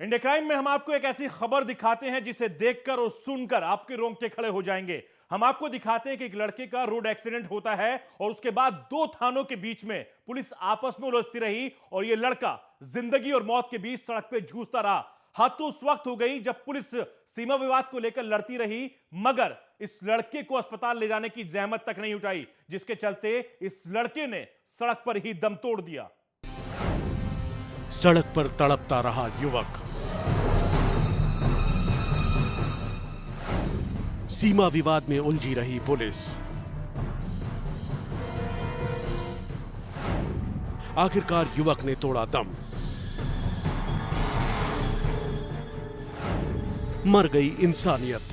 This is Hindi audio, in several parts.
इंडिया क्राइम में हम आपको एक ऐसी खबर दिखाते हैं जिसे देखकर और सुनकर आपके रोंगटे खड़े हो जाएंगे। हम आपको दिखाते हैं कि एक लड़के का रोड एक्सीडेंट होता है और उसके बाद दो थानों के बीच में पुलिस आपस में उलझती रही और यह लड़का जिंदगी और मौत के बीच सड़क पे जूझता रहा। हद तो उस वक्त हो गई जब पुलिस सीमा विवाद को लेकर लड़ती रही, मगर इस लड़के को अस्पताल ले जाने की जहमत तक नहीं उठाई, जिसके चलते इस लड़के ने सड़क पर ही दम तोड़ दिया। सड़क पर तड़पता रहा युवक। सीमा विवाद में उलझी रही पुलिस। आखिरकार युवक ने तोड़ा दम। मर गई इंसानियत।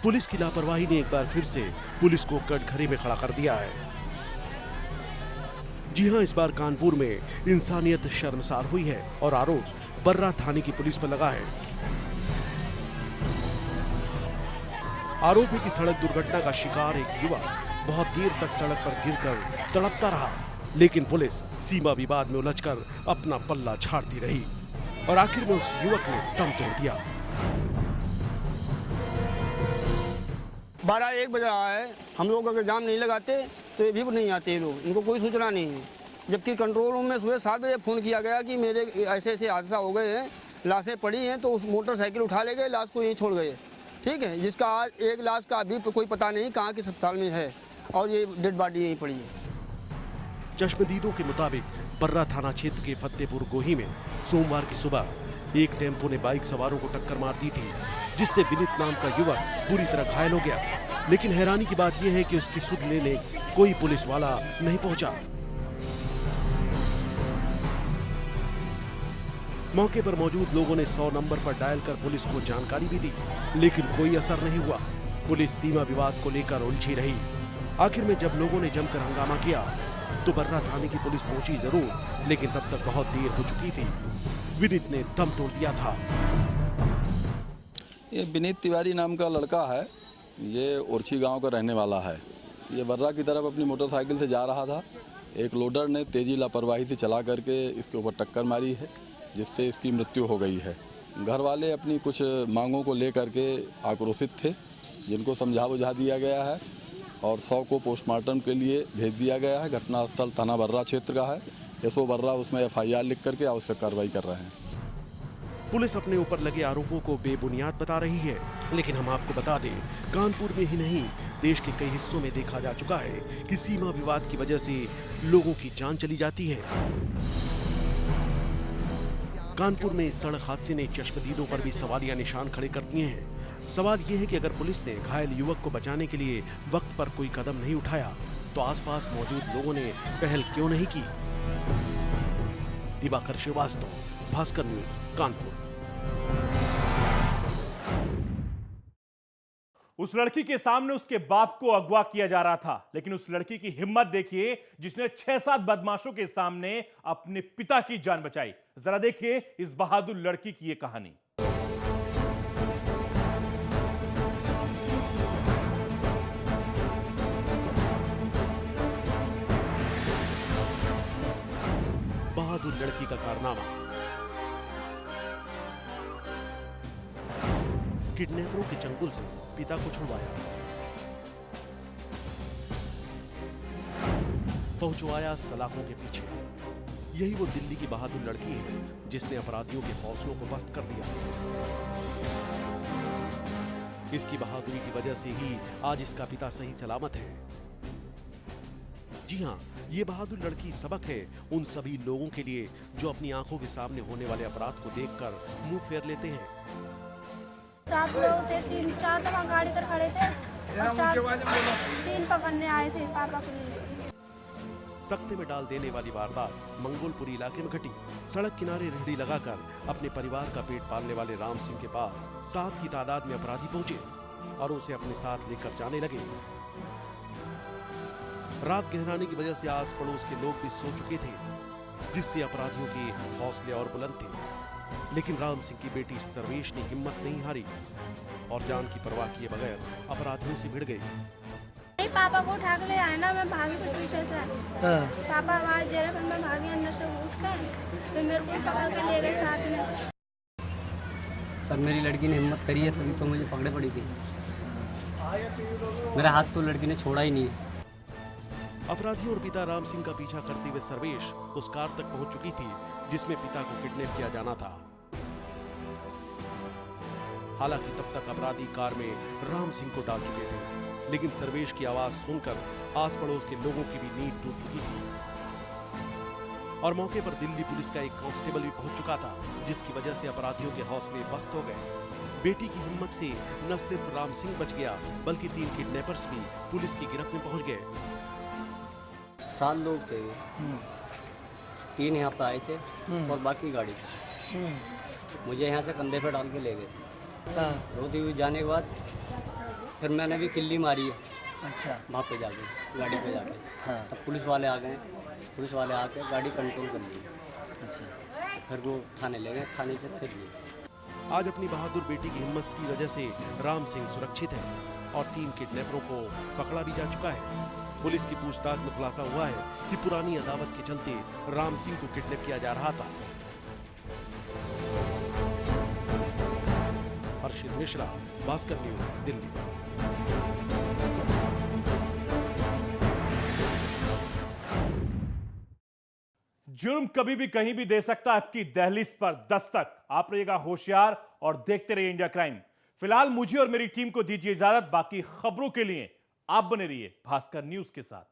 पुलिस की लापरवाही ने एक बार फिर से पुलिस को कटघरे में खड़ा कर दिया है। जी हां, इस बार कानपुर में इंसानियत शर्मसार हुई है और आरोप बर्रा थाने की पुलिस पर लगा है। आरोप है कि सड़क दुर्घटना का शिकार एक युवक बहुत देर तक सड़क पर गिरकर तड़पता रहा, लेकिन पुलिस सीमा विवाद में उलझकर अपना पल्ला झाड़ती रही और आखिर में उस युवक ने दम तोड़ दिया। 12-1 बज रहा है, हम लोग अगर जाम नहीं लगाते तो ये भी नहीं आते ये लोग, इनको कोई सूचना नहीं है। जबकि कंट्रोल रूम में सुबह 7 बजे फ़ोन किया गया कि मेरे ऐसे ऐसे हादसा हो गए हैं, लाशें पड़ी हैं, तो उस मोटरसाइकिल उठा ले गए, लाश को यहीं छोड़ गए। ठीक है, जिसका आज एक लाश का अभी कोई पता नहीं कहाँ किस अस्पताल में है और ये डेड बॉडी यहीं पड़ी है। चश्मदीदों के मुताबिक बर्रा थाना क्षेत्र के फतेहपुर गोही में सोमवार की सुबह एक टेम्पो ने बाइक सवारों को टक्कर मार दी थी, जिससे विनीत नाम का युवक बुरी तरह घायल हो गया। लेकिन हैरानी की बात यह है कि उसकी सुध लेने कोई पुलिस वाला नहीं पहुंचा। मौके पर मौजूद लोगों ने 100 नंबर पर डायल कर पुलिस को जानकारी भी दी, लेकिन कोई असर नहीं हुआ। पुलिस सीमा विवाद को लेकर उलझी रही। आखिर में जब लोगों ने जमकर हंगामा किया तो बर्रा थाने की पुलिस पहुंची जरूर, लेकिन तब तक बहुत देर हो चुकी थी। विनीत ने दम तोड़ दिया था। ये विनीत तिवारी नाम का लड़का है, ये ओरछी गांव का रहने वाला है। ये बर्रा की तरफ अपनी मोटरसाइकिल से जा रहा था। एक लोडर ने तेजी लापरवाही से चला करके इसके ऊपर टक्कर मारी है, जिससे इसकी मृत्यु हो गई है। घर वाले अपनी कुछ मांगों को लेकर के आक्रोशित थे, जिनको समझा बुझा दिया गया है और 100 को पोस्टमार्टम के लिए भेज दिया गया है। घटनास्थल थाना बर्रा क्षेत्र का है। एसओ बर्रा उसमें FIR लिख करके आवश्यक कार्रवाई कर रहे हैं। पुलिस अपने ऊपर लगे आरोपों को बेबुनियाद बता रही है, लेकिन हम आपको बता दें, कानपुर में ही नहीं देश के कई हिस्सों में देखा जा चुका है कि सीमा विवाद की वजह से लोगों की जान चली जाती है। कानपुर में इस सड़क हादसे ने चश्मदीदों पर भी सवालिया निशान खड़े कर दिए हैं। सवाल यह है कि अगर पुलिस ने घायल युवक को बचाने के लिए वक्त पर कोई कदम नहीं उठाया तो आसपास मौजूद लोगों ने पहल क्यों नहीं की। दिवाकर श्रीवास्तव, भास्कर न्यूज, कानपुर। उस लड़की के सामने उसके बाप को अगवा किया जा रहा था, लेकिन उस लड़की की हिम्मत देखिए जिसने 6-7 बदमाशों के सामने अपने पिता की जान बचाई। जरा देखिए इस बहादुर लड़की की यह कहानी। बहादुर लड़की का कारनामा। किडनैपरों के चंगुल से पिता को छुड़वाया, पहुंचवाया सलाखों के पीछे। यही वो दिल्ली की बहादुर लड़की है जिसने अपराधियों के हौसलों को पस्त कर दिया। इसकी बहादुरी की वजह से ही आज इसका पिता सही सलामत है। जी हां, ये बहादुर लड़की सबक है उन सभी लोगों के लिए जो अपनी आंखों के सामने होने वाले अपराध को देखकर मुंह फेर लेते हैं। 7 लोग थे, 3-4 दफा गाड़ी पर खड़े थे और 3 पकड़ने आए थे पापा के लिए। सख्ते में डाल देने वाली वारदात मंगोलपुरी इलाके में घटी। सड़क किनारे रेहड़ी लगाकर अपने परिवार का पेट पालने वाले राम सिंह के पास 7 की तादाद में अपराधी पहुंचे और उसे अपने साथ लेकर जाने लगे। रात गहराने की वजह से आस पड़ोस के लोग भी सो चुके थे, जिससे अपराधियों के हौसले और बुलंद थे। लेकिन राम सिंह की बेटी सर्वेश ने हिम्मत नहीं हारी और जान की परवाह किए बगैर अपराधियों से भिड़ गई। पापा को उठा के ले आए ना, मैं भागी फिर पीछे से। पापा आवाज दे रहे, फिर मैं भागी अंदर से उठ कर, फिर मेरे को पकड़ के ले गए साथ में। सर मेरी लड़की ने हिम्मत करी है तभी तो मुझे पकड़े पड़ी थी। मेरा हाथ तो लड़की ने छोड़ा ही नहीं है। अपराधियों और पिता राम सिंह का पीछा करते हुए सर्वेश उस कार तक पहुंच चुकी थी जिसमें पिता को किडनैप किया जाना था। हालांकि तब तक अपराधी कार में राम सिंह को डाल चुके थे, लेकिन सर्वेश की आवाज सुनकर आस पड़ोस के लोगों की भी नींद टूट चुकी थी और मौके पर दिल्ली पुलिस का एक कांस्टेबल भी पहुंच चुका था, जिसकी वजह से अपराधियों के हौसले पस्त हो गए। बेटी की हिम्मत से न सिर्फ राम सिंह बच गया बल्कि 3 किडनैपर्स भी पुलिस की गिरफ्त में पहुंच गए। 7 लोग थे, 3 यहाँ पे आए थे और बाकी गाड़ी थी। मुझे यहाँ से कंधे पे डाल के ले गए थे। रोती हुई जाने के बाद फिर मैंने भी किल्ली मारी है। अच्छा। वहाँ पे जाके गाड़ी पे जाके तब पुलिस वाले आ गए। पुलिस वाले आके गाड़ी कंट्रोल कर ली। अच्छा। फिर वो थाने ले गए, थाने से फिर लिए। आज अपनी बहादुर बेटी की हिम्मत की वजह से राम सिंह सुरक्षित है और 3 किडनैपरों को पकड़ा भी जा चुका है। पुलिस की पूछताछ में खुलासा हुआ है कि पुरानी अदावत के चलते राम सिंह को किडनैप किया जा रहा था। हर्षित मिश्रा, भास्कर न्यूज, दिल्ली। जुर्म कभी भी कहीं भी दे सकता है आपकी दहलीज पर दस्तक। आप रहिएगा होशियार और देखते रहिए इंडिया क्राइम। फिलहाल मुझे और मेरी टीम को दीजिए इजाजत। बाकी खबरों के लिए आप बने रहिए भास्कर न्यूज के साथ।